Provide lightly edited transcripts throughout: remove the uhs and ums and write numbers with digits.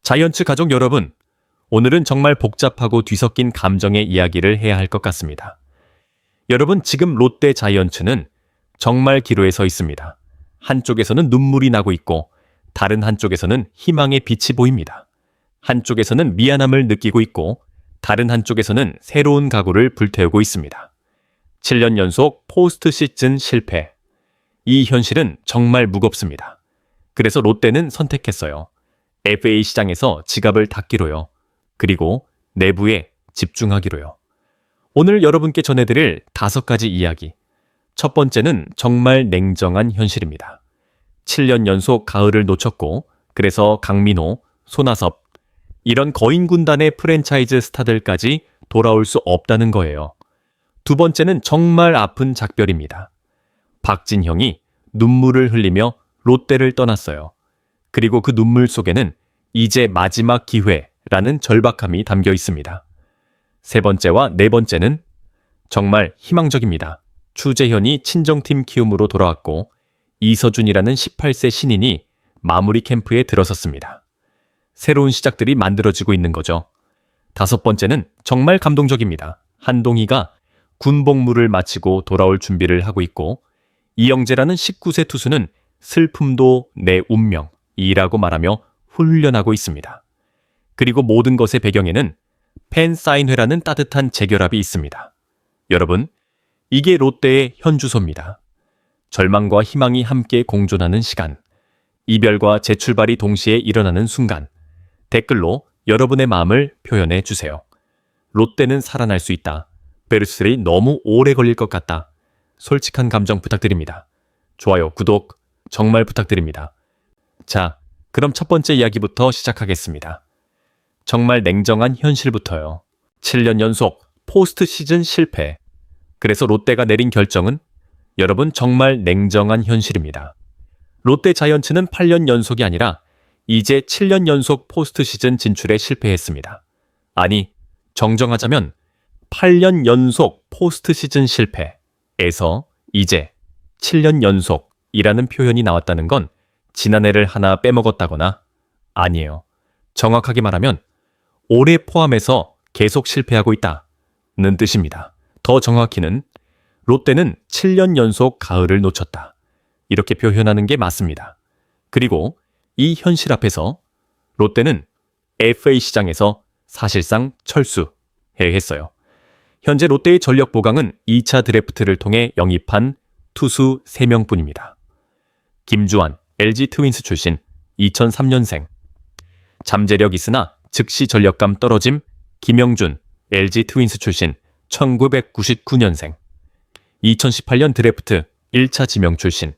자이언츠 가족 여러분, 오늘은 정말 복잡하고 뒤섞인 감정의 이야기를 해야 할 것 같습니다. 여러분, 지금 롯데 자이언츠는 정말 기로에 서 있습니다. 한쪽에서는 눈물이 나고 있고 다른 한쪽에서는 희망의 빛이 보입니다. 한쪽에서는 미안함을 느끼고 있고 다른 한쪽에서는 새로운 각오를 불태우고 있습니다. 7년 연속 포스트 시즌 실패. 이 현실은 정말 무겁습니다. 그래서 롯데는 선택했어요. FA 시장에서 지갑을 닫기로요. 그리고 내부에 집중하기로요. 오늘 여러분께 전해드릴 5가지 이야기. 첫 번째는 정말 냉정한 현실입니다. 7년 연속 가을을 놓쳤고 그래서 강민호, 손아섭 이런 거인 군단의 프랜차이즈 스타들까지 돌아올 수 없다는 거예요. 두 번째는 정말 아픈 작별입니다. 박진형이 눈물을 흘리며 롯데를 떠났어요. 그리고 그 눈물 속에는 이제 마지막 기회라는 절박함이 담겨 있습니다. 세 번째와 네 번째는 정말 희망적입니다. 추재현이 친정팀 키움으로 돌아왔고 이서준이라는 18세 신인이 마무리 캠프에 들어섰습니다. 새로운 시작들이 만들어지고 있는 거죠. 다섯 번째는 정말 감동적입니다. 한동희가 군복무를 마치고 돌아올 준비를 하고 있고 이영재라는 19세 투수는 슬픔도 내 운명이라고 말하며 훈련하고 있습니다. 그리고 모든 것의 배경에는 팬사인회라는 따뜻한 재결합이 있습니다. 여러분, 이게 롯데의 현주소입니다. 절망과 희망이 함께 공존하는 시간, 이별과 재출발이 동시에 일어나는 순간, 댓글로 여러분의 마음을 표현해 주세요. 롯데는 살아날 수 있다. 베르스리 너무 오래 걸릴 것 같다. 솔직한 감정 부탁드립니다. 좋아요, 구독 정말 부탁드립니다. 자, 그럼 첫 번째 이야기부터 시작하겠습니다. 정말 냉정한 현실부터요. 7년 연속 포스트 시즌 실패. 그래서 롯데가 내린 결정은 여러분 정말 냉정한 현실입니다. 롯데 자이언츠는 8년 연속이 아니라 이제 7년 연속 포스트 시즌 진출에 실패했습니다. 아니, 정정하자면 8년 연속 포스트 시즌 실패에서 이제 7년 연속이라는 표현이 나왔다는 건 지난해를 하나 빼먹었다거나 아니에요. 정확하게 말하면 올해 포함해서 계속 실패하고 있다는 뜻입니다. 더 정확히는 롯데는 7년 연속 가을을 놓쳤다. 이렇게 표현하는 게 맞습니다. 그리고 이 현실 앞에서 롯데는 FA 시장에서 사실상 철수해야 했어요. 현재 롯데의 전력 보강은 2차 드래프트를 통해 영입한 투수 3명뿐입니다. 김주환, LG 트윈스 출신 2003년생. 잠재력 있으나 즉시 전력감 떨어짐 김영준, LG 트윈스 출신 1999년생. 2018년 드래프트 1차 지명 출신.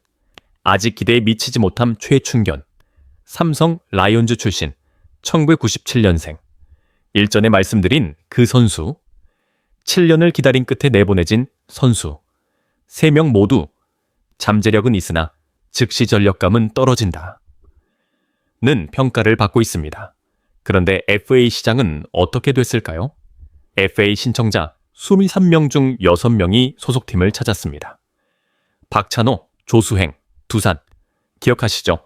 아직 기대에 미치지 못함 최충견. 삼성 라이온즈 출신 1997년생. 일전에 말씀드린 그 선수. 7년을 기다린 끝에 내보내진 선수. 3명 모두 잠재력은 있으나 즉시 전력감은 떨어진다. 는 평가를 받고 있습니다. 그런데 FA 시장은 어떻게 됐을까요? FA 신청자 23명 중 6명이 소속팀을 찾았습니다. 박찬호, 조수행, 두산. 기억하시죠?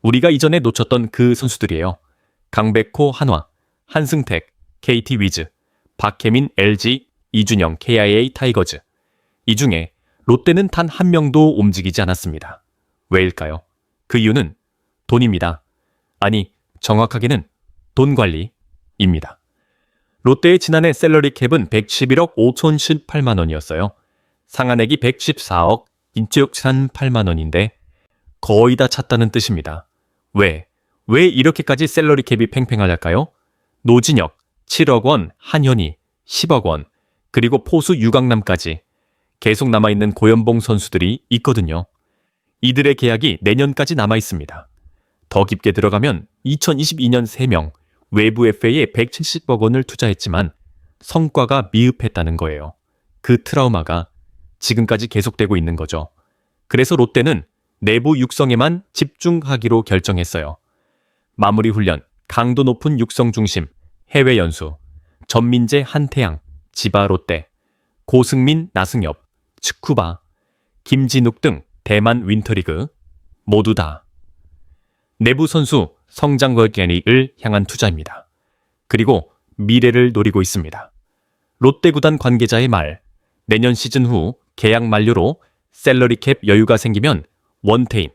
우리가 이전에 놓쳤던 그 선수들이에요. 강백호, 한화, 한승택, KT 위즈, 박혜민, LG, 이준영, KIA 타이거즈. 이 중에 롯데는 단 한 명도 움직이지 않았습니다. 왜일까요? 그 이유는 돈입니다. 아니, 정확하게는 돈 관리입니다. 롯데의 지난해 셀러리 캡은 111억 5,018만 원이었어요. 상한액이 114억 2,008만 원인데 거의 다 찼다는 뜻입니다. 왜 이렇게까지 셀러리 캡이 팽팽하랄까요? 노진혁 7억 원, 한현희 10억 원, 그리고 포수 유강남까지 계속 남아있는 고연봉 선수들이 있거든요. 이들의 계약이 내년까지 남아있습니다. 더 깊게 들어가면 2022년 3명, 외부 FA에 170억 원을 투자했지만 성과가 미흡했다는 거예요. 그 트라우마가 지금까지 계속되고 있는 거죠. 그래서 롯데는 내부 육성에만 집중하기로 결정했어요. 마무리 훈련, 강도 높은 육성 중심, 해외 연수, 전민재, 한태양, 지바 롯데, 고승민, 나승엽, 츠쿠바, 김진욱 등 대만 윈터리그 모두 다. 내부 선수 성장 걸개니를 향한 투자입니다. 그리고 미래를 노리고 있습니다. 롯데 구단 관계자의 말, 내년 시즌 후 계약 만료로 셀러리 캡 여유가 생기면 원태인,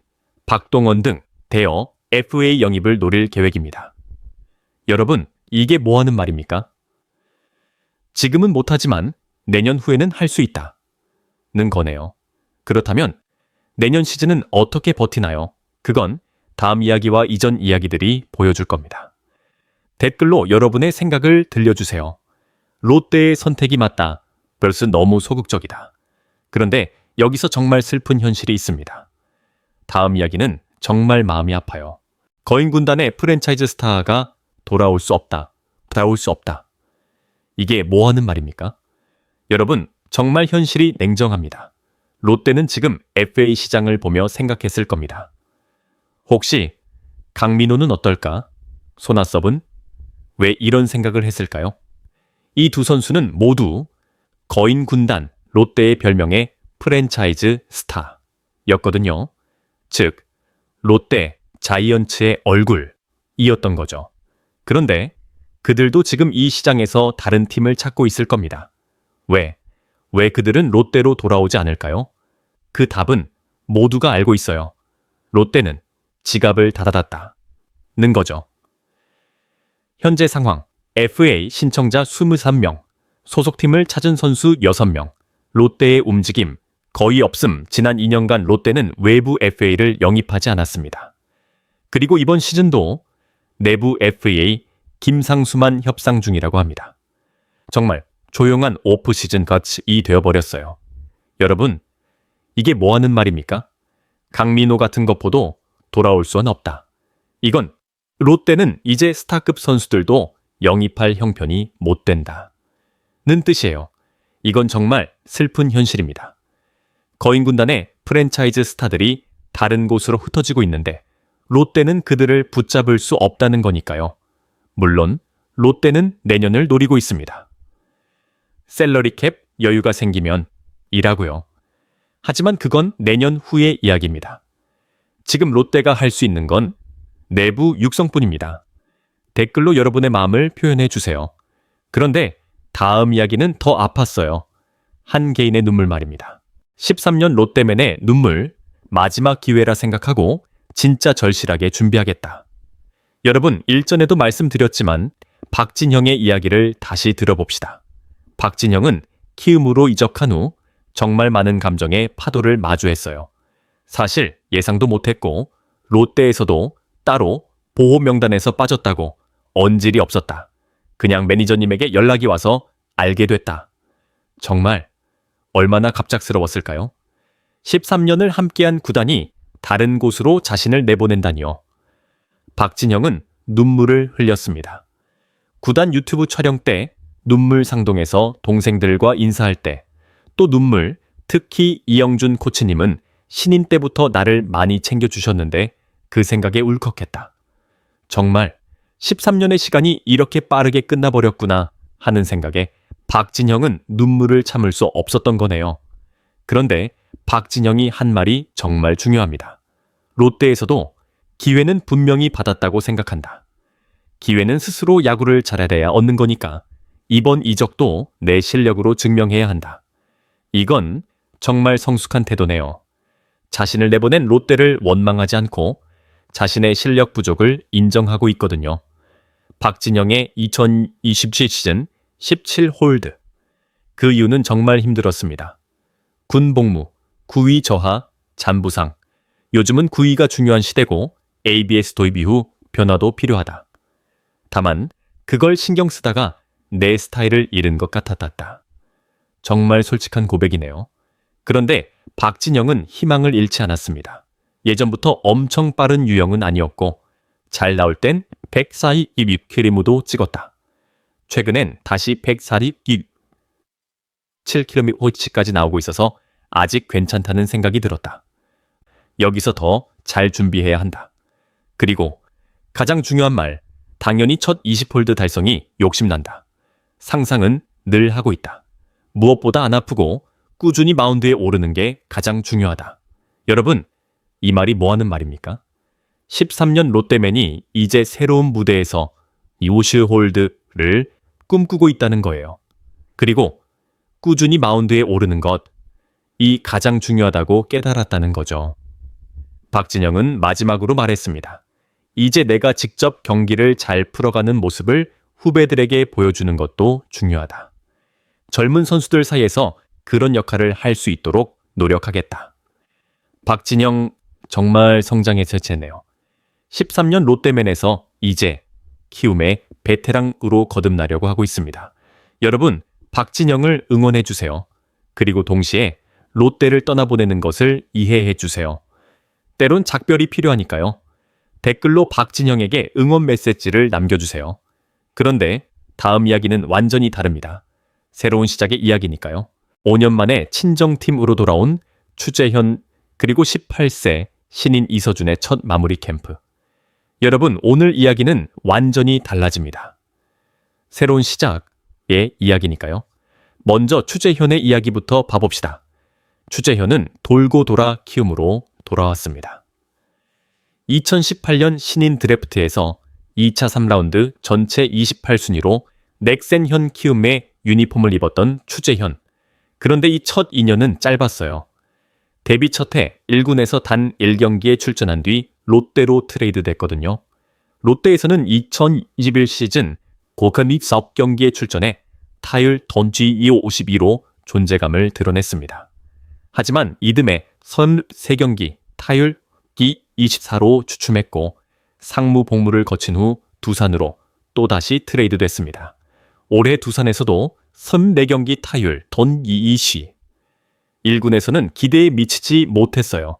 박동원 등 대여 FA 영입을 노릴 계획입니다. 여러분, 이게 뭐 하는 말입니까? 지금은 못하지만 내년 후에는 할 수 있다. 는 거네요. 그렇다면 내년 시즌은 어떻게 버티나요? 그건 다음 이야기와 이전 이야기들이 보여줄 겁니다. 댓글로 여러분의 생각을 들려주세요. 롯데의 선택이 맞다. 벌써 너무 소극적이다. 그런데 여기서 정말 슬픈 현실이 있습니다. 다음 이야기는 정말 마음이 아파요. 거인 군단의 프랜차이즈 스타가 돌아올 수 없다. 이게 뭐 하는 말입니까? 여러분, 정말 현실이 냉정합니다. 롯데는 지금 FA 시장을 보며 생각했을 겁니다. 혹시 강민호는 어떨까? 손아섭은 왜 이런 생각을 했을까요? 이 두 선수는 모두 거인 군단 롯데의 별명의 프랜차이즈 스타였거든요. 즉, 롯데 자이언츠의 얼굴이었던 거죠. 그런데 그들도 지금 이 시장에서 다른 팀을 찾고 있을 겁니다. 왜 그들은 롯데로 돌아오지 않을까요? 그 답은 모두가 알고 있어요. 롯데는 지갑을 닫아놨다는 거죠. 현재 상황, FA 신청자 23명, 소속팀을 찾은 선수 6명, 롯데의 움직임 거의 없음. 지난 2년간 롯데는 외부 FA를 영입하지 않았습니다. 그리고 이번 시즌도 내부 FA 김상수만 협상 중이라고 합니다. 정말 조용한 오프 시즌 같이 되어버렸어요. 여러분, 이게 뭐 하는 말입니까? 강민호 같은 것보다 돌아올 수는 없다. 이건 롯데는 이제 스타급 선수들도 영입할 형편이 못 된다는 뜻이에요. 이건 정말 슬픈 현실입니다. 거인 군단의 프랜차이즈 스타들이 다른 곳으로 흩어지고 있는데 롯데는 그들을 붙잡을 수 없다는 거니까요. 물론 롯데는 내년을 노리고 있습니다. 셀러리 캡 여유가 생기면 이라고요. 하지만 그건 내년 후의 이야기입니다. 지금 롯데가 할 수 있는 건 내부 육성뿐입니다. 댓글로 여러분의 마음을 표현해 주세요. 그런데 다음 이야기는 더 아팠어요. 한 개인의 눈물 말입니다. 13년 롯데맨의 눈물, 마지막 기회라 생각하고 진짜 절실하게 준비하겠다. 여러분, 일전에도 말씀드렸지만 박진형의 이야기를 다시 들어봅시다. 박진형은 키움으로 이적한 후 정말 많은 감정의 파도를 마주했어요. 사실 예상도 못했고 롯데에서도 따로 보호 명단에서 빠졌다고 언질이 없었다. 그냥 매니저님에게 연락이 와서 알게 됐다. 정말 얼마나 갑작스러웠을까요? 13년을 함께한 구단이 다른 곳으로 자신을 내보낸다니요. 박진형은 눈물을 흘렸습니다. 구단 유튜브 촬영 때 눈물 상동에서 동생들과 인사할 때 또 눈물, 특히 이영준 코치님은 신인 때부터 나를 많이 챙겨주셨는데 그 생각에 울컥했다. 정말 13년의 시간이 이렇게 빠르게 끝나버렸구나 하는 생각에 박진형은 눈물을 참을 수 없었던 거네요. 그런데 박진형이 한 말이 정말 중요합니다. 롯데에서도 기회는 분명히 받았다고 생각한다. 기회는 스스로 야구를 잘해야 얻는 거니까 이번 이적도 내 실력으로 증명해야 한다. 이건 정말 성숙한 태도네요. 자신을 내보낸 롯데를 원망하지 않고 자신의 실력 부족을 인정하고 있거든요. 박진영의 2027 시즌 17홀드. 그 이유는 정말 힘들었습니다. 군 복무, 구위 저하, 잔부상. 요즘은 구위가 중요한 시대고 ABS 도입 이후 변화도 필요하다. 다만 그걸 신경 쓰다가 내 스타일을 잃은 것 같았다. 정말 솔직한 고백이네요. 그런데 박진영은 희망을 잃지 않았습니다. 예전부터 엄청 빠른 유형은 아니었고 잘 나올 땐 142km도 찍었다. 최근엔 다시 147km까지 나오고 있어서 아직 괜찮다는 생각이 들었다. 여기서 더 잘 준비해야 한다. 그리고 가장 중요한 말, 당연히 첫 20홀드 달성이 욕심난다. 상상은 늘 하고 있다. 무엇보다 안 아프고 꾸준히 마운드에 오르는 게 가장 중요하다. 여러분, 이 말이 뭐 하는 말입니까? 13년 롯데맨이 이제 새로운 무대에서 요시홀드를 꿈꾸고 있다는 거예요. 그리고 꾸준히 마운드에 오르는 것, 이 가장 중요하다고 깨달았다는 거죠. 박진영은 마지막으로 말했습니다. 이제 내가 직접 경기를 잘 풀어가는 모습을 후배들에게 보여주는 것도 중요하다. 젊은 선수들 사이에서 그런 역할을 할 수 있도록 노력하겠다. 박진영 정말 성장해서 제네요. 13년 롯데맨에서 이제 키움의 베테랑으로 거듭나려고 하고 있습니다. 여러분, 박진영을 응원해 주세요. 그리고 동시에 롯데를 떠나보내는 것을 이해해 주세요. 때론 작별이 필요하니까요. 댓글로 박진영에게 응원 메시지를 남겨주세요. 그런데 다음 이야기는 완전히 다릅니다. 새로운 시작의 이야기니까요. 5년 만에 친정팀으로 돌아온 추재현 그리고 18세 신인 이서준의 첫 마무리 캠프. 여러분, 오늘 이야기는 완전히 달라집니다. 새로운 시작의 이야기니까요. 먼저 추재현의 이야기부터 봐봅시다. 추재현은 돌고 돌아 키움으로 돌아왔습니다. 2018년 신인 드래프트에서 2차 3라운드 전체 28순위로 넥센현 키움의 유니폼을 입었던 추재현. 그런데 이 첫 인연은 짧았어요. 데뷔 첫 해 1군에서 단 1경기에 출전한 뒤 롯데로 트레이드 됐거든요. 롯데에서는 2021 시즌 고가미 9경기에 출전해 타율 던지 252로 존재감을 드러냈습니다. 하지만 이듬해 33경기 타율 24로 주춤했고 상무 복무를 거친 후 두산으로 또다시 트레이드 됐습니다. 올해 두산에서도 34경기 타율 던 22시. 1군에서는 기대에 미치지 못했어요.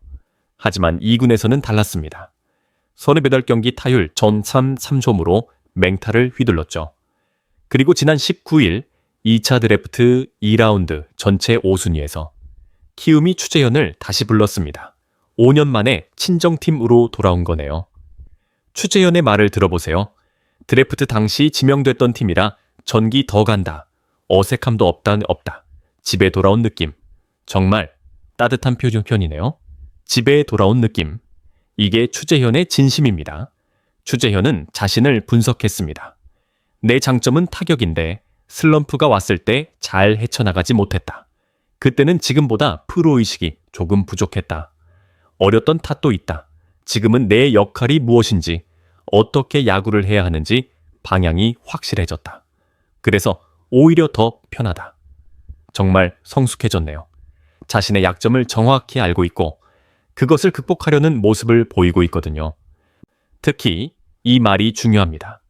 하지만 2군에서는 달랐습니다. 38경기 타율 전 3점으로 맹타를 휘둘렀죠. 그리고 지난 19일 2차 드래프트 2라운드 전체 5순위에서 키움이 추재현을 다시 불렀습니다. 5년 만에 친정팀으로 돌아온 거네요. 추재현의 말을 들어보세요. 드래프트 당시 지명됐던 팀이라 전기 더 간다. 어색함도 없다. 집에 돌아온 느낌. 정말 따뜻한 표현이네요. 집에 돌아온 느낌. 이게 추재현의 진심입니다. 추재현은 자신을 분석했습니다. 내 장점은 타격인데 슬럼프가 왔을 때 잘 헤쳐나가지 못했다. 그때는 지금보다 프로의식이 조금 부족했다. 어렸던 탓도 있다. 지금은 내 역할이 무엇인지, 어떻게 야구를 해야 하는지 방향이 확실해졌다. 그래서 오히려 더 편하다. 정말 성숙해졌네요. 자신의 약점을 정확히 알고 있고 그것을 극복하려는 모습을 보이고 있거든요. 특히 이 말이 중요합니다.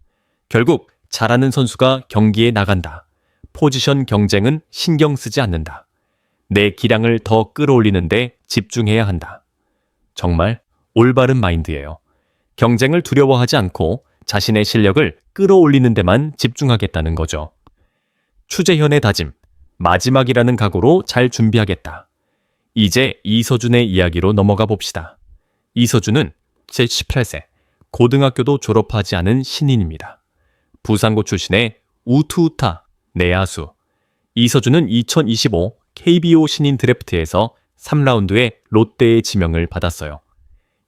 결국 잘하는 선수가 경기에 나간다. 포지션 경쟁은 신경 쓰지 않는다. 내 기량을 더 끌어올리는데 집중해야 한다. 정말 올바른 마인드예요. 경쟁을 두려워하지 않고 자신의 실력을 끌어올리는 데만 집중하겠다는 거죠. 추재현의 다짐, 마지막이라는 각오로 잘 준비하겠다. 이제 이서준의 이야기로 넘어가 봅시다. 이서준은 제18세, 고등학교도 졸업하지 않은 신인입니다. 부산고 출신의 우투우타 내야수. 이서준은 2025 KBO 신인 드래프트에서 3라운드에 롯데의 지명을 받았어요.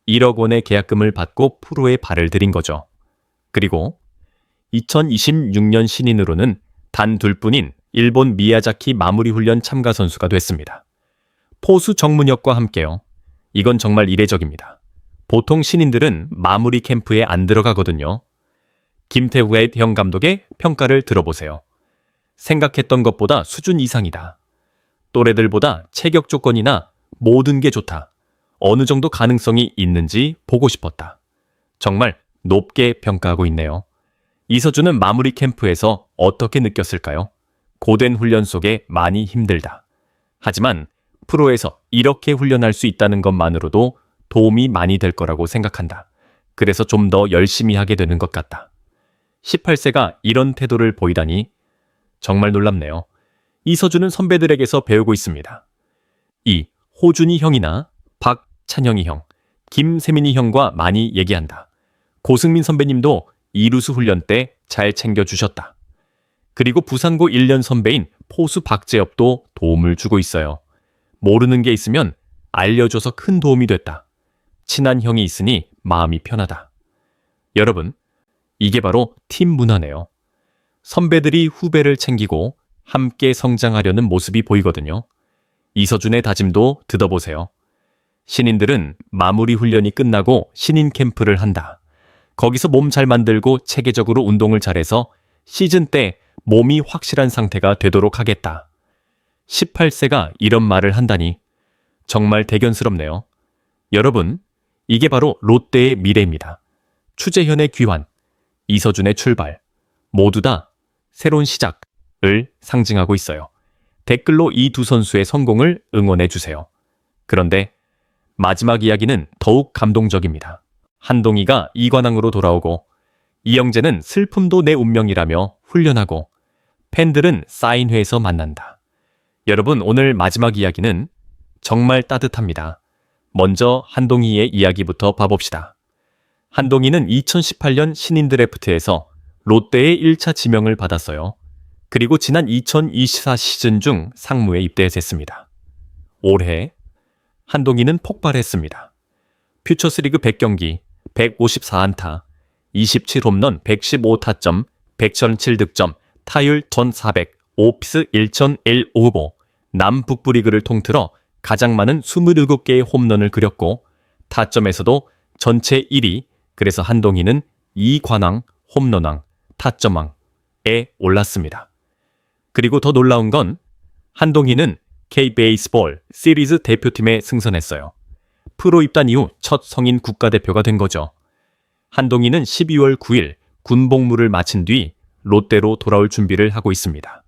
1억 원의 계약금을 받고 프로에 발을 들인 거죠. 그리고 2026년 신인으로는 단 둘뿐인 일본 미야자키 마무리 훈련 참가 선수가 됐습니다. 포수 정문혁과 함께요. 이건 정말 이례적입니다. 보통 신인들은 마무리 캠프에 안 들어가거든요. 김태우의 형 감독의 평가를 들어보세요. 생각했던 것보다 수준 이상이다. 또래들보다 체격 조건이나 모든 게 좋다. 어느 정도 가능성이 있는지 보고 싶었다. 정말 높게 평가하고 있네요. 이서준은 마무리 캠프에서 어떻게 느꼈을까요? 고된 훈련 속에 많이 힘들다. 하지만 프로에서 이렇게 훈련할 수 있다는 것만으로도 도움이 많이 될 거라고 생각한다. 그래서 좀 더 열심히 하게 되는 것 같다. 18세가 이런 태도를 보이다니 정말 놀랍네요. 이서준은 선배들에게서 배우고 있습니다. 이 호준이 형이나 박찬영이 형, 김세민이 형과 많이 얘기한다. 고승민 선배님도 이루수 훈련 때 잘 챙겨주셨다. 그리고 부산고 1년 선배인 포수 박재엽도 도움을 주고 있어요. 모르는 게 있으면 알려줘서 큰 도움이 됐다. 친한 형이 있으니 마음이 편하다. 여러분, 이게 바로 팀 문화네요. 선배들이 후배를 챙기고 함께 성장하려는 모습이 보이거든요. 이서준의 다짐도 듣어보세요. 신인들은 마무리 훈련이 끝나고 신인 캠프를 한다. 거기서 몸 잘 만들고 체계적으로 운동을 잘해서 시즌 때 몸이 확실한 상태가 되도록 하겠다. 18세가 이런 말을 한다니 정말 대견스럽네요. 여러분, 이게 바로 롯데의 미래입니다. 추재현의 귀환, 이서준의 출발, 모두 다 새로운 시작을 상징하고 있어요. 댓글로 이 두 선수의 성공을 응원해 주세요. 그런데 마지막 이야기는 더욱 감동적입니다. 한동희가 이관왕으로 돌아오고 이영재는 슬픔도 내 운명이라며 훈련하고 팬들은 사인회에서 만난다. 여러분, 오늘 마지막 이야기는 정말 따뜻합니다. 먼저 한동희의 이야기부터 봐봅시다. 한동희는 2018년 신인 드래프트에서 롯데의 1차 지명을 받았어요. 그리고 지난 2024 시즌 중 상무에 입대했습니다. 올해 한동희는 폭발했습니다. 퓨처스리그 100경기, 154안타, 27홈런, 115타점, 107득점, 타율 1400, 오피스 1,155, 남북부 리그를 통틀어 가장 많은 27개의 홈런을 그렸고 타점에서도 전체 1위, 그래서 한동희는 2관왕, 홈런왕, 타점왕에 올랐습니다. 그리고 더 놀라운 건 한동희는 K-베이스볼 시리즈 대표팀에 승선했어요. 프로 입단 이후 첫 성인 국가대표가 된 거죠. 한동희는 12월 9일 군복무를 마친 뒤 롯데로 돌아올 준비를 하고 있습니다.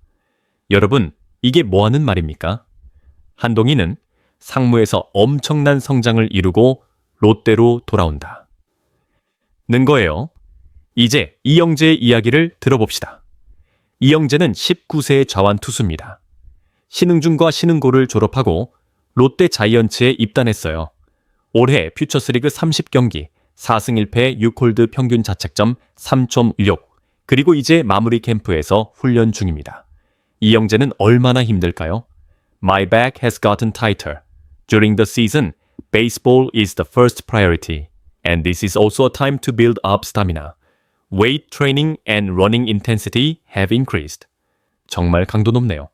여러분, 이게 뭐하는 말입니까? 한동희는 상무에서 엄청난 성장을 이루고 롯데로 돌아온다. 는 거예요. 이제 이영재의 이야기를 들어봅시다. 이영재는 19세의 좌완 투수입니다. 신흥중과 신흥고를 졸업하고 롯데 자이언츠에 입단했어요. 올해 퓨처스리그 30경기, 4승 1패 6홀드 평균 자책점 3.16, 그리고 이제 마무리 캠프에서 훈련 중입니다. 이영재는 얼마나 힘들까요? My back has gotten tighter. During the season, baseball is the first priority, and this is also a time to build up stamina. Weight training and running intensity have increased. 정말 강도 높네요.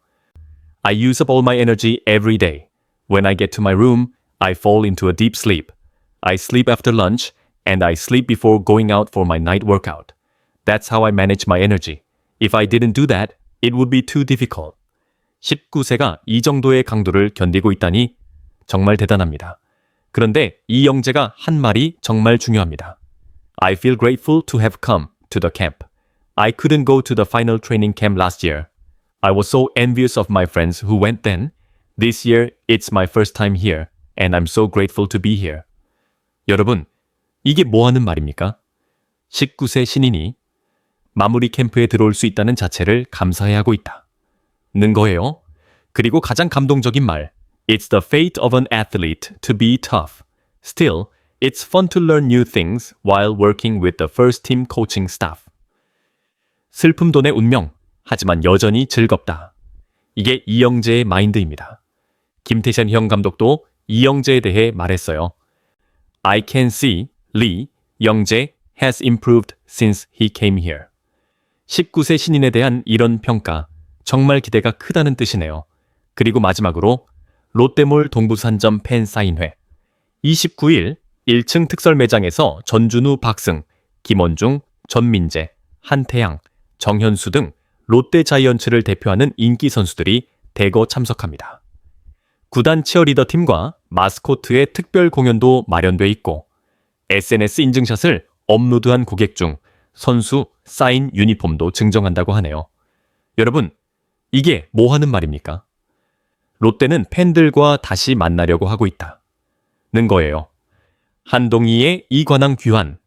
I use up all my energy every day. When I get to my room, I fall into a deep sleep. I sleep after lunch, and I sleep before going out for my night workout. That's how I manage my energy. If I didn't do that, it would be too difficult. 19세가 이 정도의 강도를 견디고 있다니 정말 대단합니다. 그런데 이영재가 한 말이 정말 중요합니다. I feel grateful to have come to the camp. I couldn't go to the final training camp last year. I was so envious of my friends who went then. This year, it's my first time here, and I'm so grateful to be here. 여러분, 이게 뭐 하는 말입니까? 19세 신인이 마무리 캠프에 들어올 수 있다는 자체를 감사해 하고 있다. 는 거예요. 그리고 가장 감동적인 말. It's the fate of an athlete to be tough. Still, it's fun to learn new things while working with the first team coaching staff. 슬픔도 내 운명, 하지만 여전히 즐겁다. 이게 이영재의 마인드입니다. 김태찬 형 감독도 이영재에 대해 말했어요. I can see Lee, 영재 has improved since he came here. 19세 신인에 대한 이런 평가, 정말 기대가 크다는 뜻이네요. 그리고 마지막으로 롯데몰 동부산점 팬 사인회. 29일 1층 특설 매장에서 전준우, 박승, 김원중, 전민재, 한태양, 정현수 등 롯데 자이언츠를 대표하는 인기 선수들이 대거 참석합니다. 구단 치어리더 팀과 마스코트의 특별 공연도 마련돼 있고 SNS 인증샷을 업로드한 고객 중 선수 사인 유니폼도 증정한다고 하네요. 여러분, 이게 뭐 하는 말입니까? 롯데는 팬들과 다시 만나려고 하고 있다. 는 거예요. 한동희의 이관왕 귀환,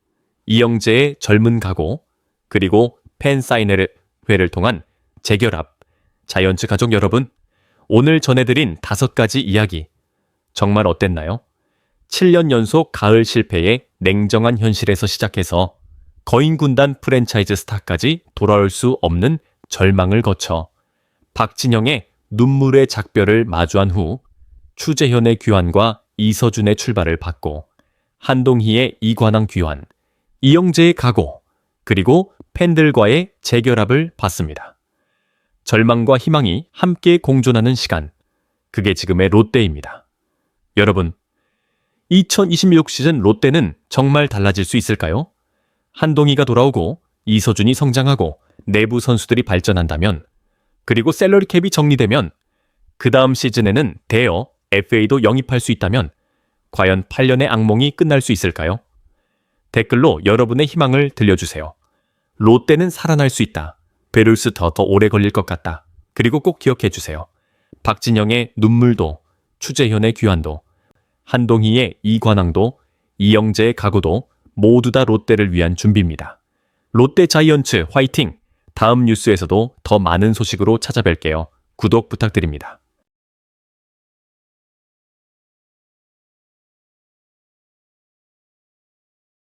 이영재의 젊은 각오, 그리고 팬 사인회를 통한 재결합. 자이언츠 가족 여러분, 오늘 전해드린 5가지 이야기 정말 어땠나요? 7년 연속 가을 실패의 냉정한 현실에서 시작해서 거인군단 프랜차이즈 스타까지 돌아올 수 없는 절망을 거쳐 박진영의 눈물의 작별을 마주한 후 추재현의 귀환과 이서준의 출발을 받고 한동희의 이관왕 귀환, 이영재의 각오, 그리고 팬들과의 재결합을 봤습니다. 절망과 희망이 함께 공존하는 시간, 그게 지금의 롯데입니다. 여러분, 2026 시즌 롯데는 정말 달라질 수 있을까요? 한동희가 돌아오고 이서준이 성장하고 내부 선수들이 발전한다면, 그리고 셀러리 캡이 정리되면, 그 다음 시즌에는 대여, FA도 영입할 수 있다면 과연 8년의 악몽이 끝날 수 있을까요? 댓글로 여러분의 희망을 들려주세요. 롯데는 살아날 수 있다. 베르스 더 오래 걸릴 것 같다. 그리고 꼭 기억해주세요. 박진영의 눈물도, 추재현의 귀환도, 한동희의 이관왕도, 이영재의 각오도 모두 다 롯데를 위한 준비입니다. 롯데 자이언츠 화이팅! 다음 뉴스에서도 더 많은 소식으로 찾아뵐게요. 구독 부탁드립니다.